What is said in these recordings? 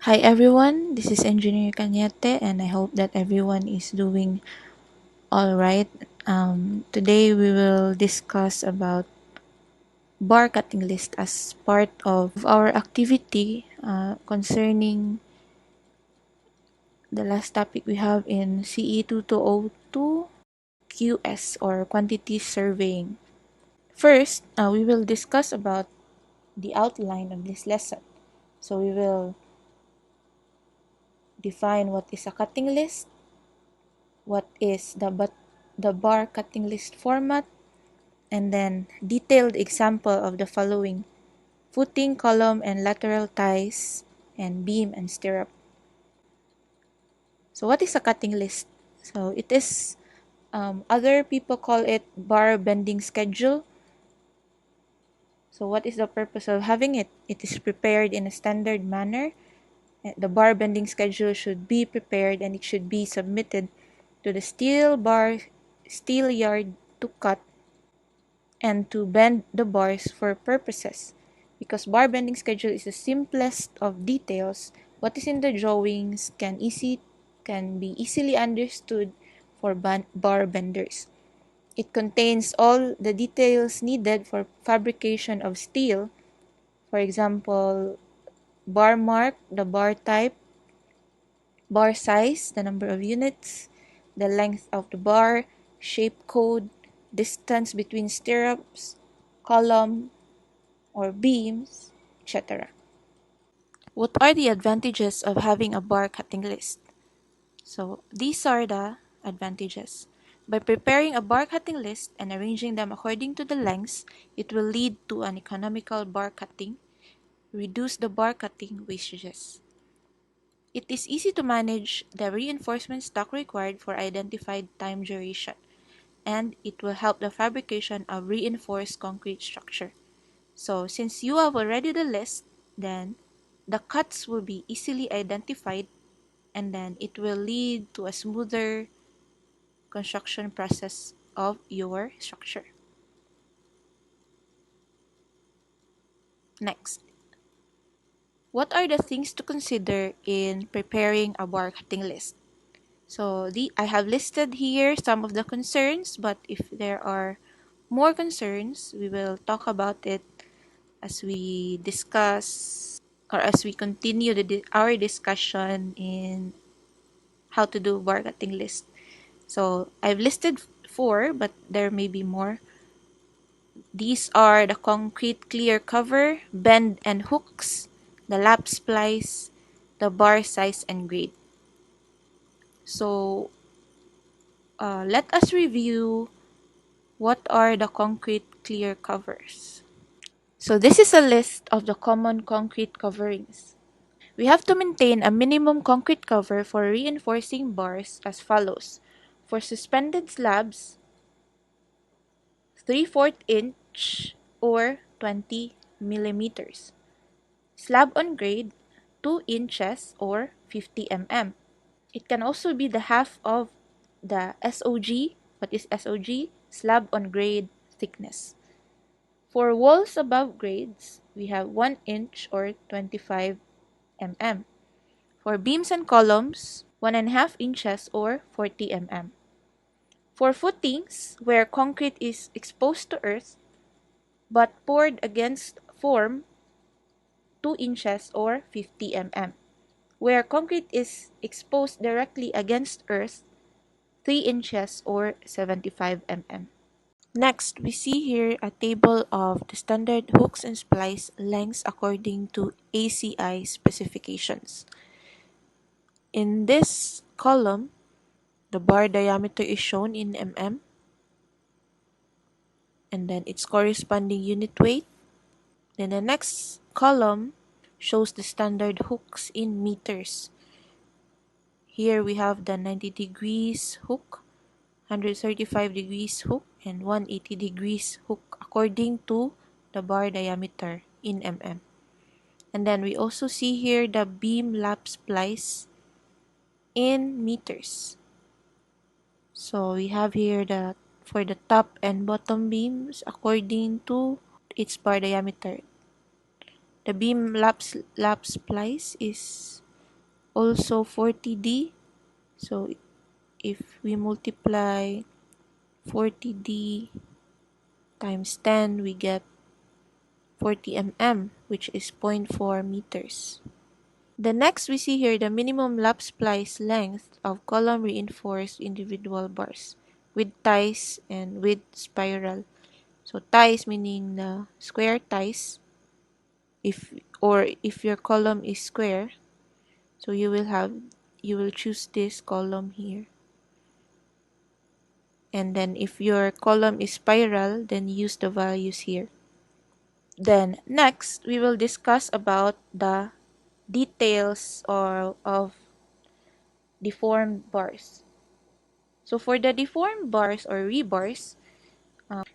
Hi everyone, this is Engineer Cañete and I hope that everyone is doing all right. Today we will discuss about bar cutting list as part of our activity concerning the last topic we have in CE 2202 QS or quantity surveying. First, we will discuss about the outline of this lesson. So we will define what is a cutting list, what is the bar cutting list format, and then detailed example of the following: footing, column, and lateral ties, and beam and stirrup. So what is a cutting list? So it is, other people call it bar bending schedule. So what is the purpose of having it? It is prepared in a standard manner. The bar bending schedule should be prepared and it should be submitted to the steel yard to cut and to bend the bars for purposes. Because bar bending schedule is the simplest of details, what is in the drawings can be easily understood for bar benders. It contains all the details needed for fabrication of steel. For example, bar mark, the bar type, bar size, the number of units, the length of the bar, shape code, distance between stirrups, column or beams, etc. What are the advantages of having a bar cutting list? So these are the advantages. By preparing a bar cutting list and arranging them according to the lengths, it will lead to an economical bar cutting, reduce the bar cutting wastages. It is easy to manage the reinforcement stock required for identified time duration, and it will help the fabrication of reinforced concrete structure. So since you have already the list, then the cuts will be easily identified and then it will lead to a smoother construction process of your structure. Next, what are the things to consider in preparing a bar cutting list? So I have listed here some of the concerns, but if there are more concerns, we will talk about it as we discuss or as we continue our discussion in how to do bar cutting list. So I've listed 4, but there may be more. These are the concrete clear cover, bend and hooks, the lap splice, the bar size and grade. So let us review what are the concrete clear covers. So this is a list of the common concrete coverings. We have to maintain a minimum concrete cover for reinforcing bars as follows. For suspended slabs, 3/4 inch or 20 millimeters. Slab on grade, 2 inches or 50 mm. It can also be the half of the SOG. What is SOG? Slab on grade thickness. For walls above grades, we have 1 inch or 25 mm. For beams and columns, 1.5 inches or 40 mm. For footings, where concrete is exposed to earth but poured against form, 2 inches or 50 mm. Where concrete is exposed directly against earth, 3 inches or 75 mm. Next, we see here a table of the standard hooks and splice lengths according to ACI specifications. In this column, the bar diameter is shown in mm, and then its corresponding unit weight. Then the next column shows the standard hooks in meters. Here we have the 90 degrees hook, 135 degrees hook, and 180 degrees hook according to the bar diameter in mm. And then we also see here the beam lap splice in meters. So we have here for the top and bottom beams according to its bar diameter. The beam lap splice is also 40D. So if we multiply 40D times 10, we get 40 mm, which is 0.4 meters. The next we see here the minimum lap splice length of column reinforced individual bars with ties and with spiral. So ties meaning the square ties. If your column is square, so you will choose this column here. And then if your column is spiral, then use the values here. Then next we will discuss about the details of deformed bars. So for the deformed bars or rebars,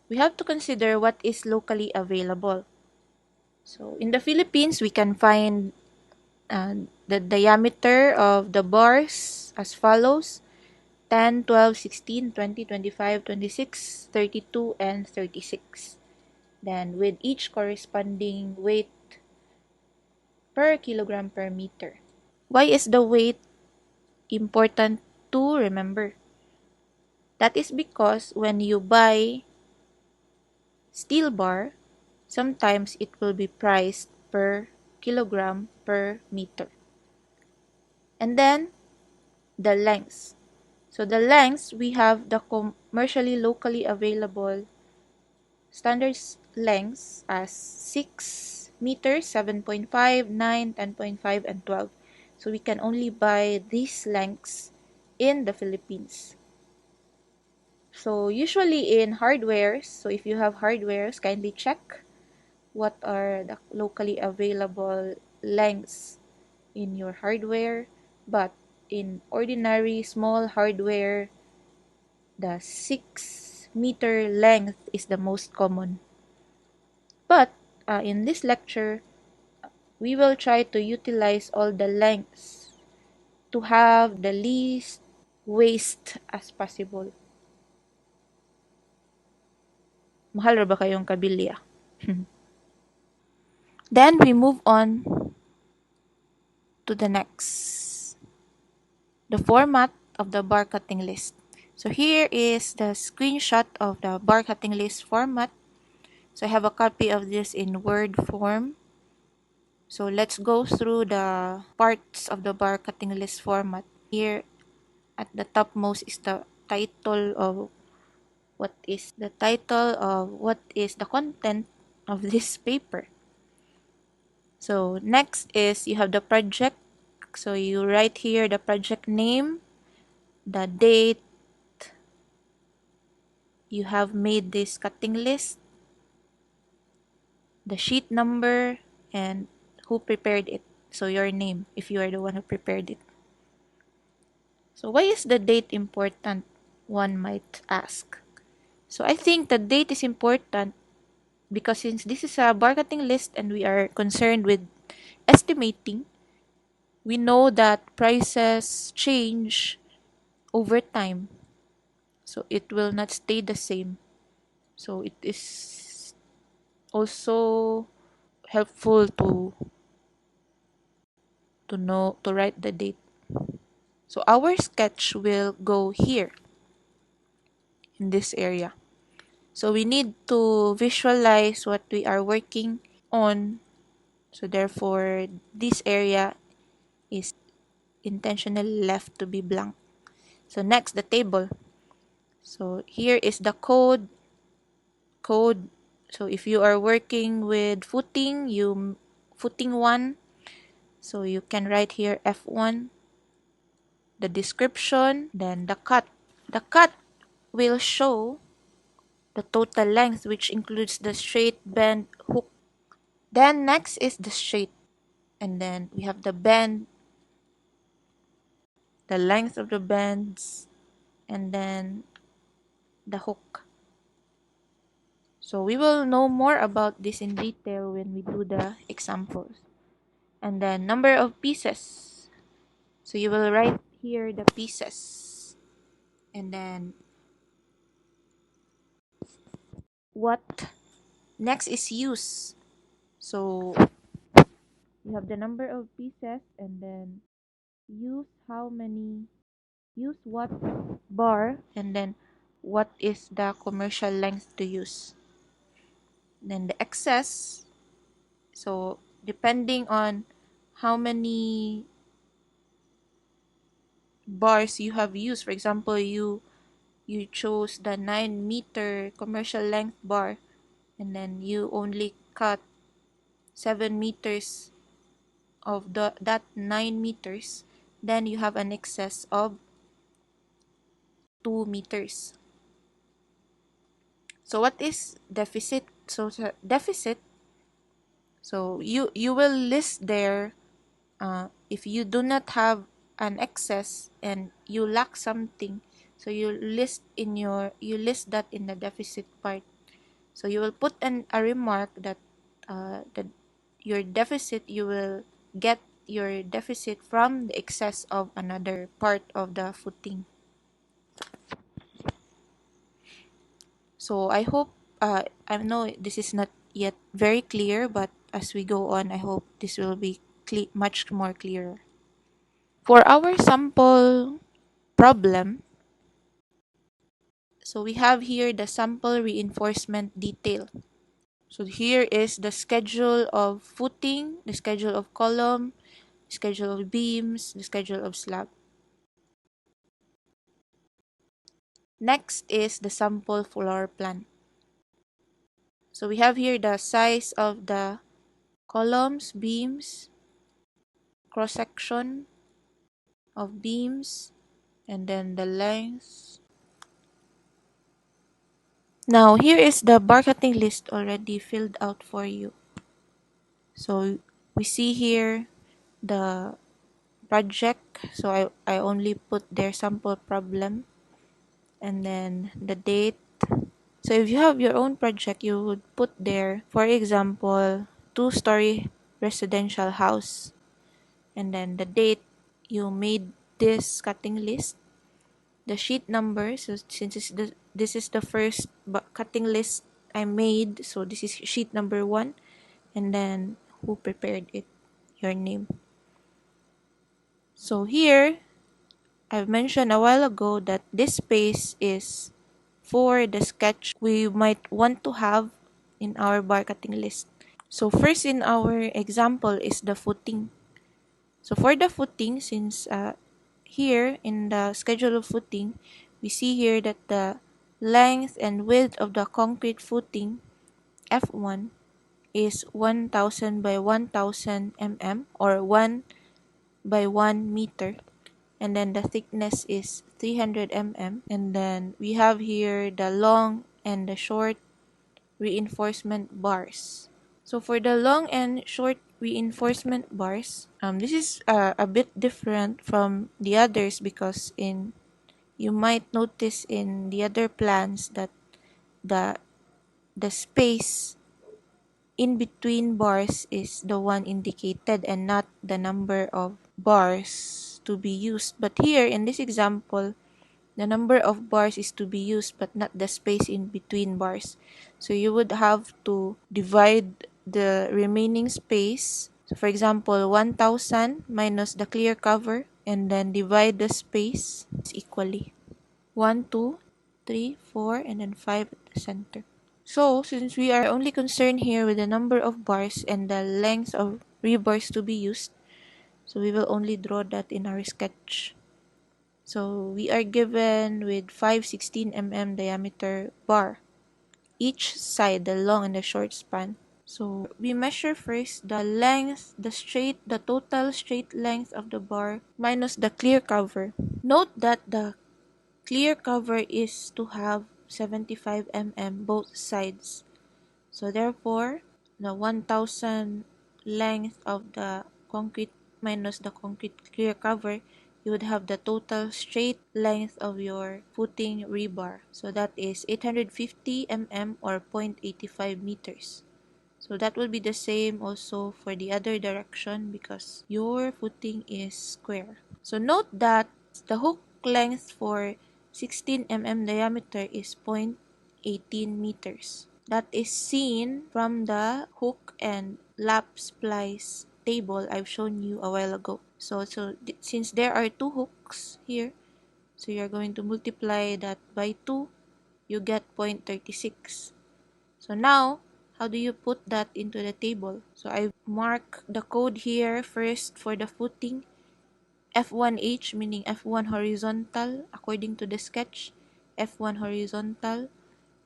we have to consider what is locally available. So in the Philippines, we can find the diameter of the bars as follows: 10, 12, 16, 20, 25, 26, 32, and 36. Then with each corresponding weight per kilogram per meter. Why is the weight important to remember? That is because when you buy steel bar, sometimes it will be priced per kilogram per meter. And then the lengths. So the lengths, we have the commercially locally available standard lengths as 6 meters, 7.5, 9, 10.5, and 12. So we can only buy these lengths in the Philippines. So usually in hardwares, so if you have hardwares, kindly check what are the locally available lengths in your hardware. But in ordinary small hardware, the 6-meter length is the most common. But in this lecture, we will try to utilize all the lengths to have the least waste as possible. Mahal ra ba kayong kabilya? Then we move on to the next. The format of the bar cutting list. So here is the screenshot of the bar cutting list format. So I have a copy of this in Word form. So let's go through the parts of the bar cutting list format. Here at the topmost is the title of what is the content of this paper. So next is you have the project. So you write here the project name, the date you have made this cutting list, the sheet number, and who prepared it. So your name if you are the one who prepared it. So why is the date important, one might ask? So I think the date is important because since this is a bar cutting list and we are concerned with estimating, we know that prices change over time. So it will not stay the same. So it is also helpful to write the date. So our sketch will go here in this area. So we need to visualize what we are working on. So therefore this area is intentionally left to be blank. So next, the table. So here is the code. So if you are working with footing, footing 1, so you can write here F1, the description, then the cut. The cut will show the total length, which includes the straight, bend, hook. Then next is the straight, and then we have the bend, the length of the bends, and then the hook. So we will know more about this in detail when we do the examples. And then number of pieces. So you will write here the pieces. And then what next is use. So you have the number of pieces and then use what bar, and then what is the commercial length to use. Then the excess, so depending on how many bars you have used. For example, you chose the 9-meter commercial length bar, and then you only cut 7 meters of that 9 meters, then you have an excess of 2 meters. So what is deficit? So deficit, so you will list there, if you do not have an excess and you lack something, so you list that in the deficit part. So you will put a remark that your deficit, you will get your deficit from the excess of another part of the footing. So I hope, I know this is not yet very clear, but as we go on, I hope this will be much more clearer. For our sample problem, so we have here the sample reinforcement detail. So here is the schedule of footing, the schedule of column, schedule of beams, the schedule of slab. Next is the sample floor plan. So we have here the size of the columns, beams, cross-section of beams, and then the length. Now here is the bar cutting list already filled out for you. So we see here the project, so I only put their sample problem, and then the date. So if you have your own project, you would put there, for example, 2-story residential house, and then the date you made this cutting list, the sheet number. So since this is the first cutting list I made, so this is sheet number 1, and then who prepared it, your name. So here I've mentioned a while ago that this space is for the sketch we might want to have in our bar cutting list. So first in our example is the footing. So for the footing, since here in the schedule of footing, we see here that the length and width of the concrete footing F1 is 1000 by 1000 mm, or 1 by 1 meter, and then the thickness is 300 mm, and then we have here the long and the short reinforcement bars. So for the long and short reinforcement bars, this is a bit different from the others, because you might notice in the other plans that the space in between bars is the one indicated and not the number of bars to be used. But here in this example, the number of bars is to be used but not the space in between bars. So you would have to divide the remaining space. So for example, 1000 minus the clear cover, and then divide the space equally. 1, 2, 3, 4, and then 5 at the center. So since we are only concerned here with the number of bars and the length of rebars to be used, so we will only draw that in our sketch. So we are given with 516 mm diameter bar, each side, the long and the short span. So we measure first the length, the total straight length of the bar minus the clear cover. Note that the clear cover is to have 75 mm both sides. So therefore, the 1000 length of the concrete minus the concrete clear cover, you would have the total straight length of your footing rebar. So that is 850 mm or 0.85 meters. So that will be the same also for the other direction, because your footing is square. So note that the hook length for 16 mm diameter is 0.18 meters. That is seen from the hook and lap splice table I've shown you a while ago. So since there are two hooks here, so you're going to multiply that by 2, you get 0.36. So now, how do you put that into the table? So I mark the code here first for the footing, F1H meaning F1 horizontal according to the sketch, F1 horizontal,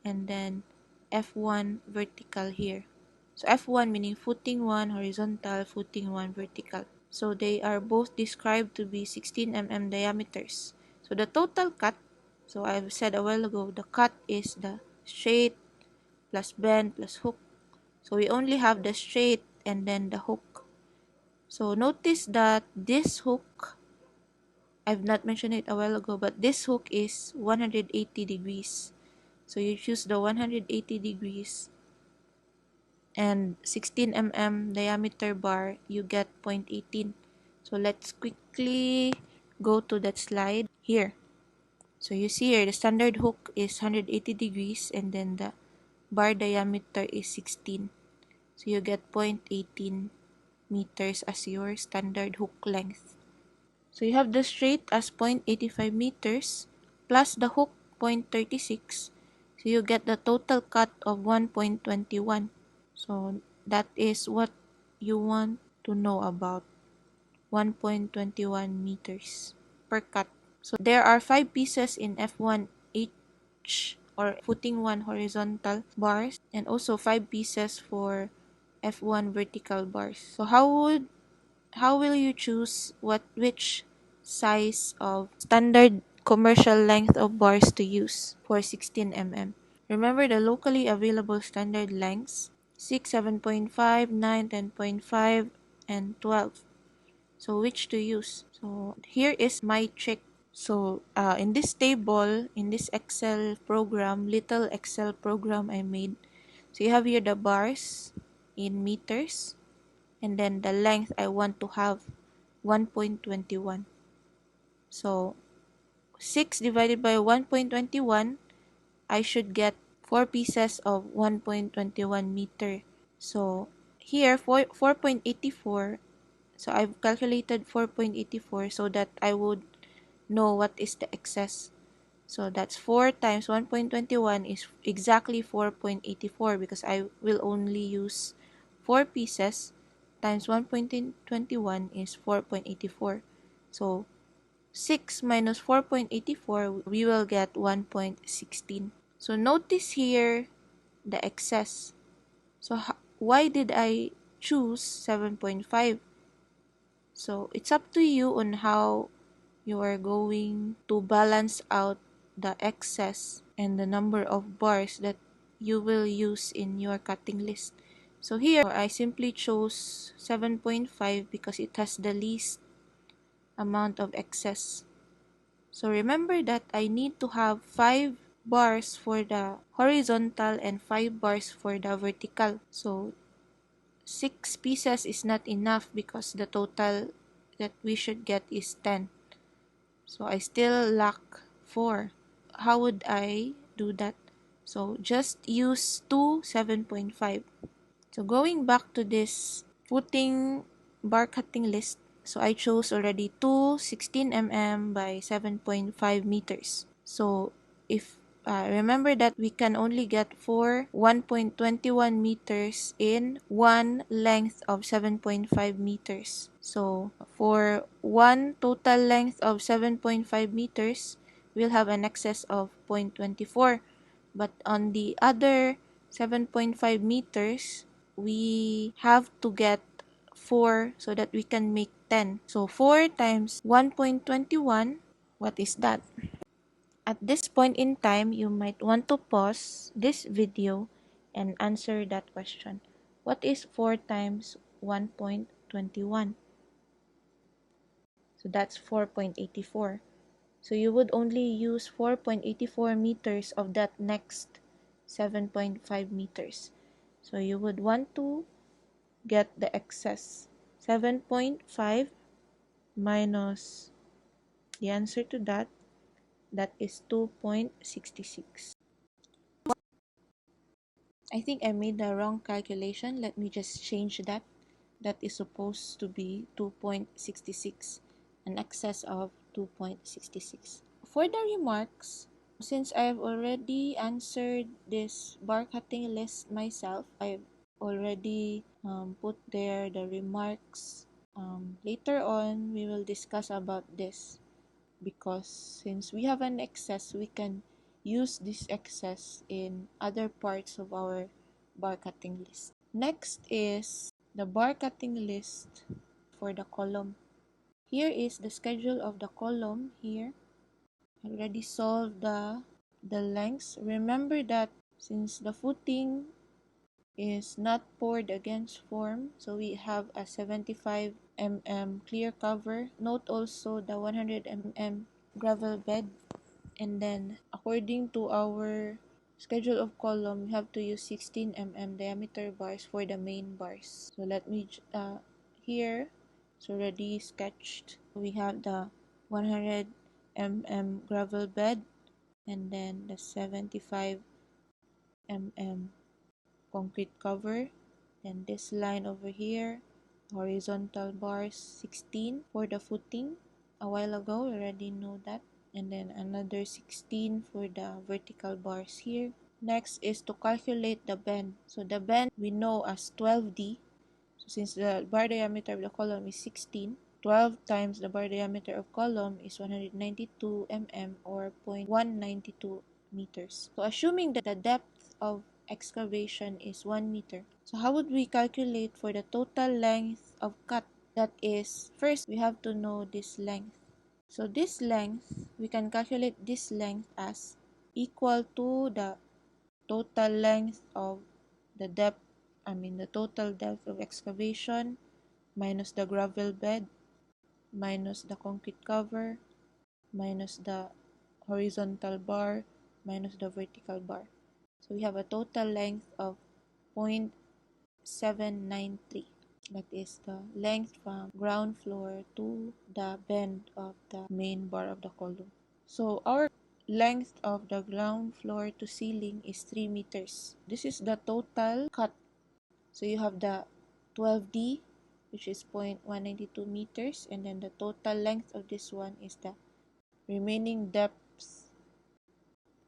and then F1 vertical here. So F1 meaning footing 1 horizontal, footing 1 vertical. So they are both described to be 16 mm diameters. So the total cut, so I've said a while ago, the cut is the straight plus bend plus hook. So we only have the straight and then the hook. So notice that this hook, I've not mentioned it a while ago, but this hook is 180 degrees. So you choose the 180 degrees and 16 mm diameter bar, you get 0.18. So let's quickly go to that slide here. So you see here, the standard hook is 180 degrees and then the bar diameter is 16. So you get 0.18 meters as your standard hook length. So you have the straight as 0.85 meters plus the hook 0.36. So you get the total cut of 1.21. So that is what you want to know about 1.21 meters per cut. So there are 5 pieces in F1H or footing 1 horizontal bars and also 5 pieces for F1 vertical bars. So how will you choose which size of standard commercial length of bars to use for 16 mm? Remember the locally available standard lengths 6, 7.5, 9, 10.5, and 12. So which to use? So here is my trick. So in this table, in this Excel program, little Excel program I made, so you have here the bars in meters and then the length I want to have 1.21. So 6 divided by 1.21, I should get 4 pieces of 1.21 meter. So here, 4.84, so I've calculated 4.84 so that I would know what is the excess. So that's 4 times 1.21 is exactly 4.84 because I will only use 4 pieces times 1.21 is 4.84. So 6 minus 4.84, we will get 1.16. So notice here the excess. So why did I choose 7.5? So it's up to you on how you are going to balance out the excess and the number of bars that you will use in your cutting list. So here I simply chose 7.5 because it has the least amount of excess. So remember that I need to have 5 bars for the horizontal and 5 bars for the vertical. So 6 pieces is not enough because the total that we should get is 10. So I still lack 4. How would I do that? So just use 2 7.5. So going back to this footing bar cutting list, so I chose already 2 16 mm by 7.5 meters. So if remember that we can only get 4 1.21 meters in one length of 7.5 meters. So for one total length of 7.5 meters, we'll have an excess of 0.24. But on the other 7.5 meters, we have to get 4 so that we can make 10. So 4 times 1.21, what is that? At this point in time, you might want to pause this video and answer that question. What is 4 times 1.21? So that's 4.84. So you would only use 4.84 meters of that next 7.5 meters. So you would want to get the excess. 7.5 minus the answer to that, that is 2.66. I think I made the wrong calculation. Let me just change that. that is supposed to be 2.66, an excess of 2.66. For the remarks, since I've already answered this bar cutting list myself, I've already put there the remarks. Later on, we will discuss about this, because since we have an excess, we can use this excess in other parts of our bar cutting list. Next is the bar cutting list for the column. Here is the schedule of the column here. I already solved the lengths. Remember that since the footing is not poured against form, so we have a 75 mm clear cover. Note also the 100 mm gravel bed, and then according to our schedule of column, we have to use 16 mm diameter bars for the main bars. So let me here it's already sketched. We have the 100 mm gravel bed, and then the 75 mm concrete cover. Then this line over here, horizontal bars 16 for the footing. A while ago, we already know that. And then another 16 for the vertical bars here. Next is to calculate the bend. So the bend we know as 12D. So since the bar diameter of the column is 16, 12 times the bar diameter of column is 192 mm or 0.192 meters. So assuming that the depth of excavation is 1 meter. So how would we calculate for the total length of cut? That is, first we have to know this length. So this length, we can calculate this length as equal to the total length of the the total depth of excavation minus the gravel bed minus the concrete cover minus the horizontal bar minus the vertical bar. So we have a total length of 0.793. That is the length from ground floor to the bend of the main bar of the column. So our length of the ground floor to ceiling is 3 meters. This is the total cut. So you have the 12D, which is 0.192 meters, and then the total length of this one is the remaining depth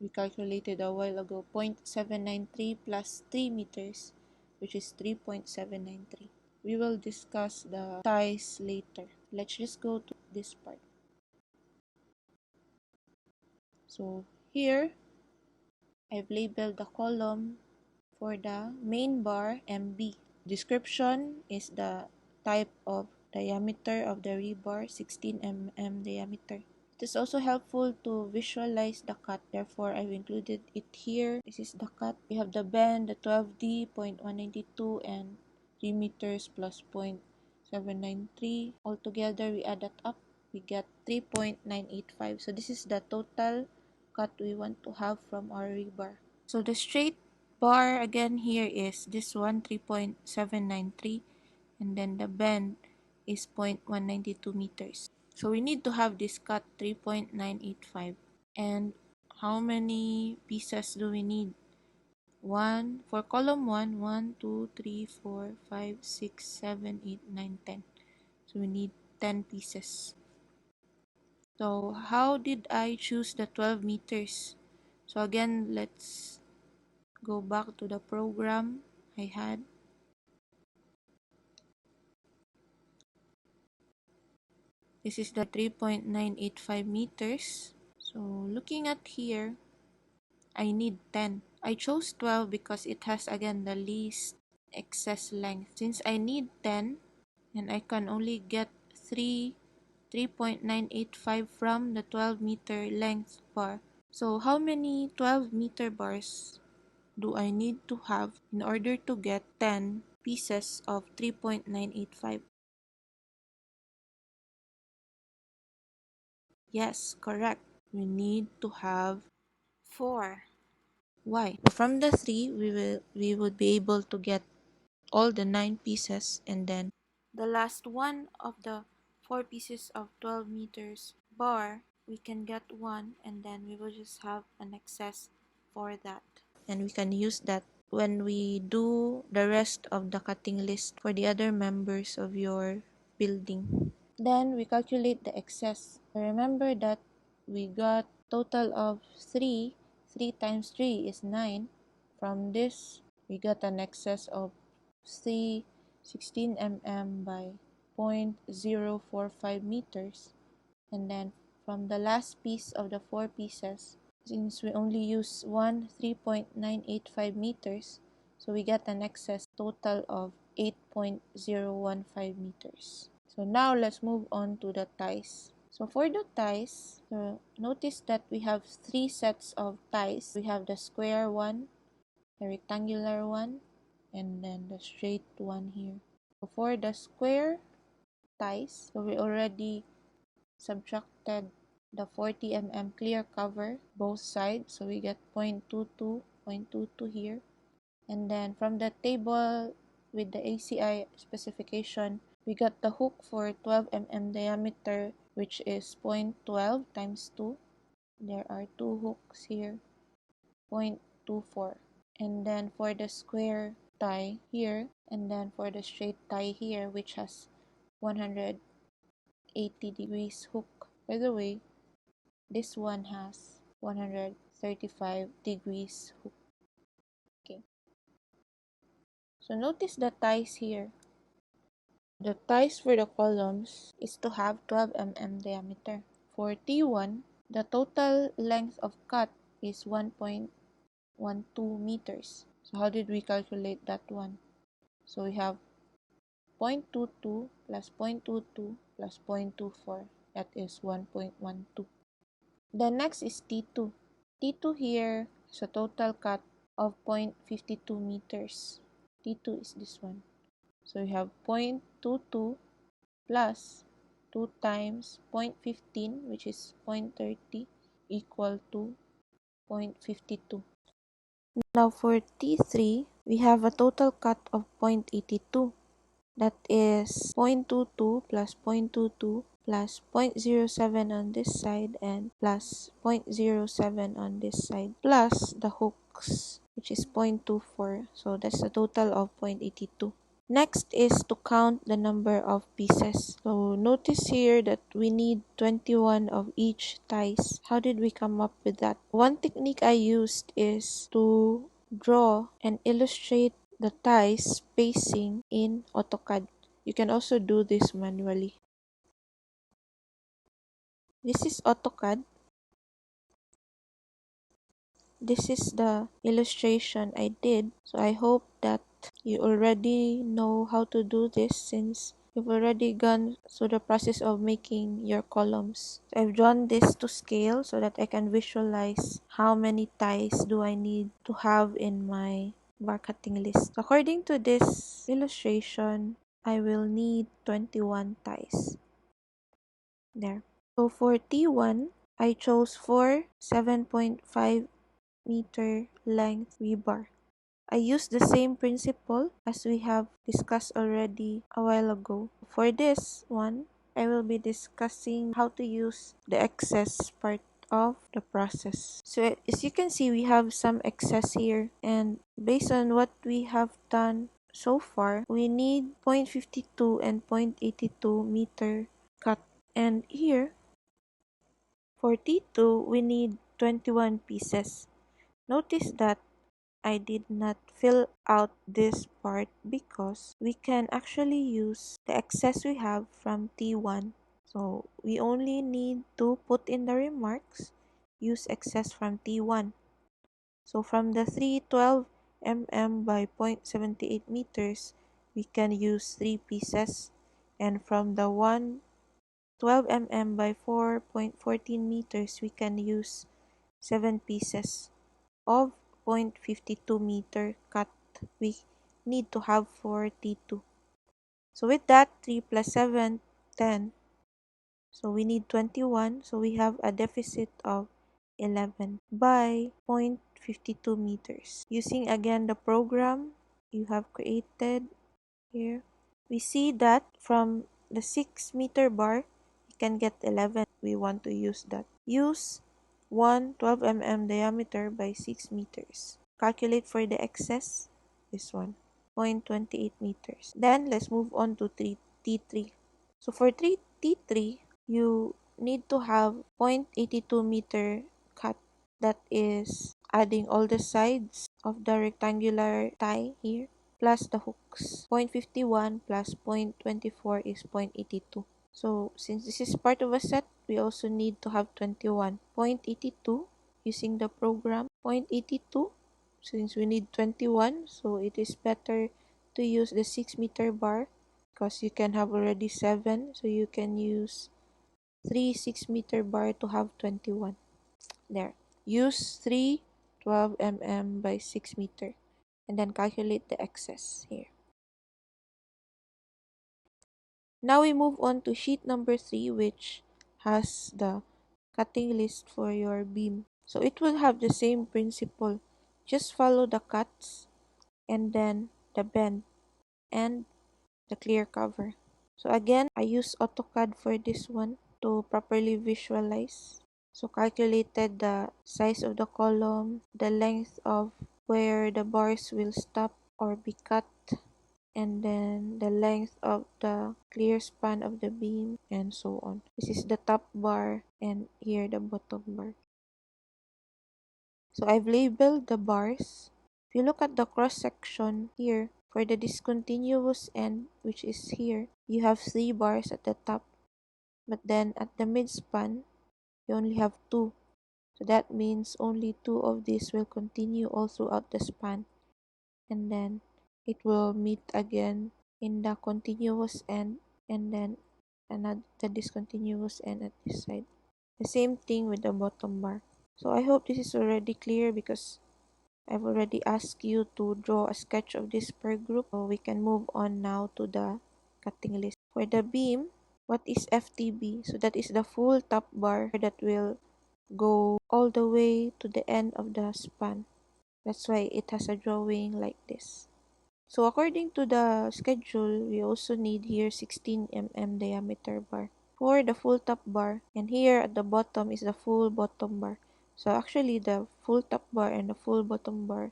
we calculated a while ago, 0.793 plus 3 meters, which is 3.793. We will discuss the ties later. Let's just go to this part. So here, I've labeled the column for the main bar MB. Description is the type of diameter of the rebar, 16 mm diameter. It is also helpful to visualize the cut, therefore I've included it here. This is the cut. We have the bend, the 12D, 0.192, and 3 meters plus 0.793. Altogether, we add that up, we get 3.985. So this is the total cut we want to have from our rebar. So the straight bar again here is this one, 3.793, and then the bend is 0.192 meters. So we need to have this cut 3.985. And how many pieces do we need? For column 1, 1, 2, 3, 4, 5, 6, 7, 8, 9, 10. So we need 10 pieces. So how did I choose the 12 meters? So again, let's go back to the program I had. This is the 3.985 meters. So looking at here, I need 10. I chose 12 because it has again the least excess length. Since I need 10 and I can only get 3.985 from the 12 meter length bar. So how many 12 meter bars do I need to have in order to get 10 pieces of 3.985? Yes, correct. We need to have 4. Why? From the 3, we would be able to get all the 9 pieces, and then the last one of the 4 pieces of 12 meters bar, we can get 1, and then we will just have an excess for that. And we can use that when we do the rest of the cutting list for the other members of your building. Then we calculate the excess. Remember that we got total of 3. 3 times 3 is 9. From this, we got an excess of 16 mm by 0.045 meters. And then from the last piece of the 4 pieces, since we only use 3.985 meters, so we get an excess total of 8.015 meters. So now let's move on to the ties. So for the ties, notice that we have 3 sets of ties. We have the square one, the rectangular one, and then the straight one here. So for the square ties, so we already subtracted the 40 mm clear cover both sides, so we get 0.22 here. And then from the table with the ACI specification, we got the hook for 12 mm diameter, which is 0.12 times 2. There are 2 hooks here, 0.24. And then for the square tie here, and then for the straight tie here, which has 180 degrees hook. By the way, this one has 135 degrees hook. Okay. So notice the ties here. The ties for the columns is to have 12 mm diameter. For T1, the total length of cut is 1.12 meters. So how did we calculate that one? So we have 0.22 plus 0.22 plus 0.24. That is 1.12. The next is T2. T2 here is a total cut of 0.52 meters. T2 is this one. So we have 0.22 plus 2 times 0.15, which is 0.30, equal to 0.52. Now for T3, we have a total cut of 0.82. That is 0.22 plus 0.22 plus 0.07 on this side and plus 0.07 on this side, plus the hooks, which is 0.24. So that's a total of 0.82. Next is to count the number of pieces. So notice here that we need 21 of each ties. How did we come up with that? One technique I used is to draw and illustrate the ties spacing in AutoCAD. You can also do this manually. This is AutoCAD. This is the illustration I did. So I hope that you already know how to do this since you've already gone through the process of making your columns. So I've drawn this to scale so that I can visualize how many ties do I need to have in my bar cutting list. According to this illustration, I will need 21 ties. There. So for T1, I chose 4 7.5 meter length rebar. I use the same principle as we have discussed already a while ago. For this one, I will be discussing how to use the excess part of the process. So as you can see, we have some excess here, and based on what we have done so far, we need 0.52 and 0.82 meter cut. And here, for T2, we need 21 pieces. Notice that I did not fill out this part because we can actually use the excess we have from T1. So we only need to put in the remarks, use excess from T1. So from the 312 mm by 0.78 meters, we can use 3 pieces. And from the 112 mm by 4.14 meters, we can use 7 pieces of 0.52 meter cut we need to have for T2. So with that, 3 plus 7, 10. So we need 21. So we have a deficit of 11 by 0.52 meters. Using again the program you have created here, we see that from the 6 meter bar, you can get 11. We want to use that. Use 12 mm diameter by 6 meters. calculate for the excess, this one, 0.28 meters. Then let's move on to T3. So for T3, you need to have 0.82 meter cut. That is adding all the sides of the rectangular tie here plus the hooks. 0.51 plus 0.24 is 0.82. So since this is part of a set, we also need to have 21. 0.82 using the program. 0.82 since we need 21, so it is better to use the 6 meter bar because you can have already 7, so you can use 3 6 meter bar to have 21. There. Use 3 12 mm by 6 meter and then calculate the excess here. Now we move on to sheet number 3, which has the cutting list for your beam. So it will have the same principle. Just follow the cuts and then the bend and the clear cover. So again, I use AutoCAD for this one to properly visualize. So calculated the size of the column, the length of where the bars will stop or be cut, and then the length of the clear span of the beam, and so on. This is the top bar and here the bottom bar. So I've labeled the bars. If you look at the cross section here, for the discontinuous end, which is here, you have 3 bars at the top. But then at the midspan, you only have 2. So that means only 2 of these will continue all throughout the span. And then it will meet again in the continuous end and then the discontinuous end at this side. The same thing with the bottom bar. So I hope this is already clear because I've already asked you to draw a sketch of this per group. So we can move on now to the cutting list. For the beam, what is FTB? So that is the full top bar that will go all the way to the end of the span. That's why it has a drawing like this. So according to the schedule, we also need here 16 mm diameter bar for the full top bar, and here at the bottom is the full bottom bar. So actually the full top bar and the full bottom bar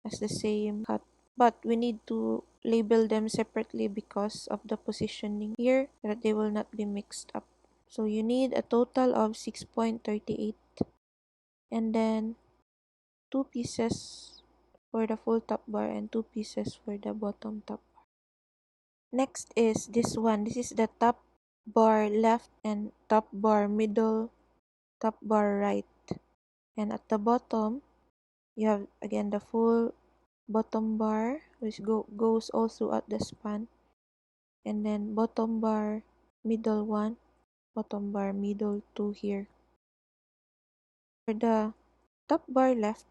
has the same cut, but we need to label them separately because of the positioning here so that they will not be mixed up. So you need a total of 6.38 and then 2 pieces for the full top bar and 2 pieces for the bottom top bar. Next is this one. This is the top bar left and top bar middle, top bar right. And at the bottom, you have again the full bottom bar which goes all throughout the span. And then bottom bar middle 1, bottom bar middle 2 here. For the top bar left,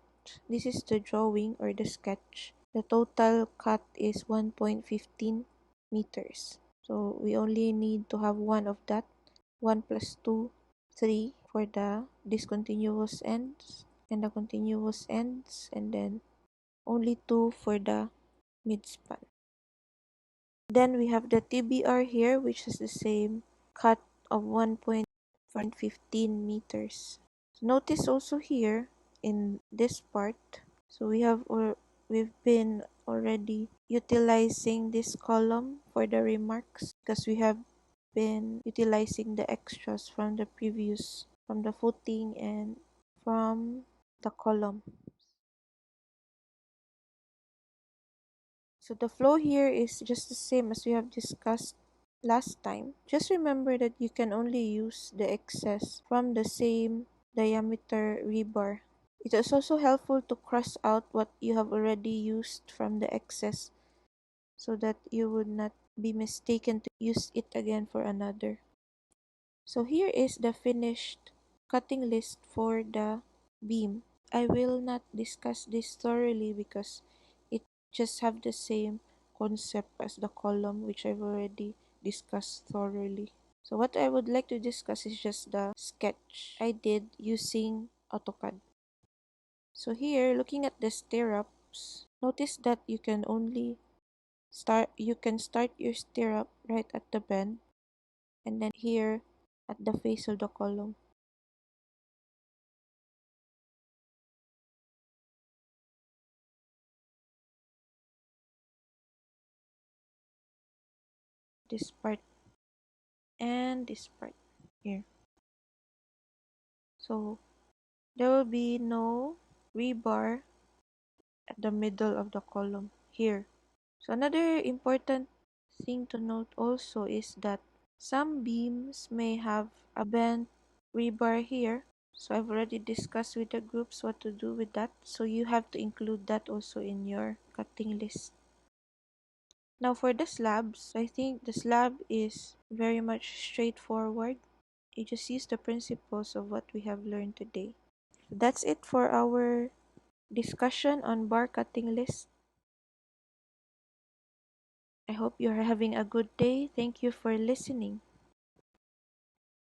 this is the drawing or the sketch. The total cut is 1.15 meters. So we only need to have one of that. 1 plus 2, 3 for the discontinuous ends and the continuous ends, and then only 2 for the midspan. Then we have the TBR here, which has the same cut of 1.15 meters. So notice also here in this part, so we've been already utilizing this column for the remarks because we have been utilizing the extras from the previous, from the footing and from the column. So the flow here is just the same as we have discussed last time. Just remember that you can only use the excess from the same diameter rebar. It is also helpful to cross out what you have already used from the excess so that you would not be mistaken to use it again for another. So here is the finished cutting list for the beam. I will not discuss this thoroughly because it just have the same concept as the column, which I've already discussed thoroughly. So what I would like to discuss is just the sketch I did using AutoCAD. So here, looking at the stirrups, notice that you can start your stirrup right at the bend and then here at the face of the column. this part and this part here. So there will be no rebar at the middle of the column here. So another important thing to note also is that some beams may have a bent rebar here. So I've already discussed with the groups what to do with that. So you have to include that also in your cutting list. Now for the slabs, I think the slab is very much straightforward. You just use the principles of what we have learned today. So that's it for our discussion on bar cutting list. I hope you're having a good day. Thank you for listening.